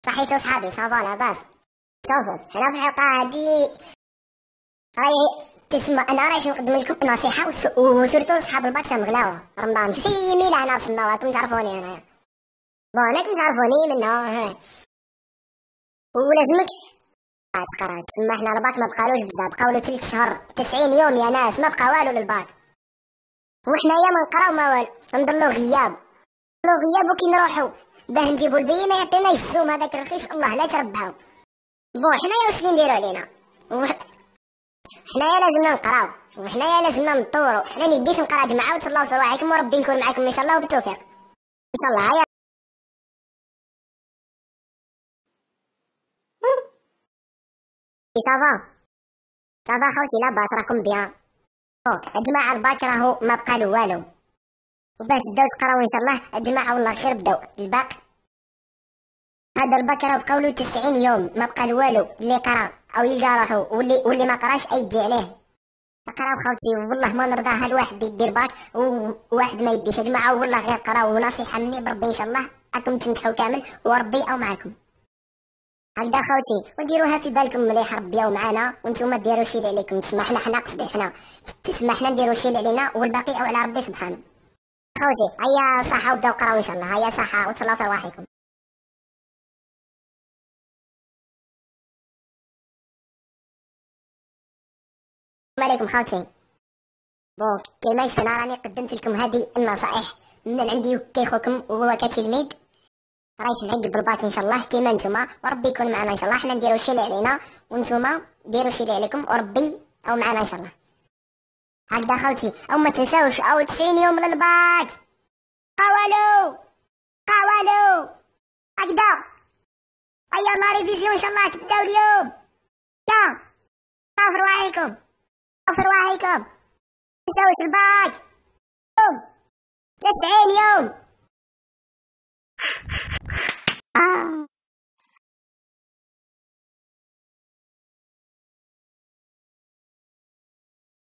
صحيتو صحابي صافا لاباس. شوفوا حنا في الحلقه هادي راهي تسمى انا راهي نقدم لكم نصيحه وسورتو صحاب الباك مغلاوه رمضان في ميلا هنا في السماوات راكم تعرفوني انايا بون راكم تعرفوني منها ولازمك قرات تسمى حنا الباك ما بقالوش بزاف بقاو له 3 شهور 90 يوم يا ناس ما بقى والو للباك وحنايا ما نقراو ما والو نضلو غياب وكي نروحو باه نجيبو البينه يعطينا الزوم هذاك الرخيص الله لا تربحو بون حنايا واش اللي نديرو علينا حنايا لازمنا نقراو وحنايا لازمنا نطورو حنا نديش نقرا جماعه وتهلاو في رواحكم وربي نكون معاكم ان شاء الله وبالتوفيق ان شاء الله. هيا صافا خوتي لاباس راكم بيان. يا جماعه الباك راهو ما بقى له والو وباه تبداو تقراو ان شاء الله يا جماعه والله خير بداو الباك هذا الباك راه بقاو له 90 يوم ما بقى له والو اللي قرا او يلقى روحو واللي ما قراش ايدي عليه قراو خوتي والله ما نرضاها الواحد يدير باك وواحد ما يديش يا جماعه والله غير قراو ونصيحه مني بربي ان شاء الله راكم تنجحوا كامل وربي او معكم هكذا خوتي وديروها في بالكم مليح ربي او معانا وانتم ديروا شي اللي عليكم تسمح حنا قصدي حنا تسمح لنا نديروا شي اللي علينا والباقي او على ربي سبحانه. خوتي هيا صحه وبداو قراو ان شاء الله هيا صحه وتهلاو في رواحكم. السلام عليكم خوتي بون كيما شفنا راني قدمت لكم هذه النصائح من عندي كيخوكم وهو كتلميذ رايح نعقب بالباك ان شاء الله كيما نتوما وربي يكون معنا ان شاء الله حنا نديروا الشيء اللي علينا وانتوما ديروا الشيء اللي عليكم وربي او معنا ان شاء الله. هكذا خوتي او ما تنساوش او 90 يوم للباك قاولوا هكذا هيا الله ريفيزيون ان شاء الله تبداو اليوم يا صافر واعيكم تنساوش الباك 90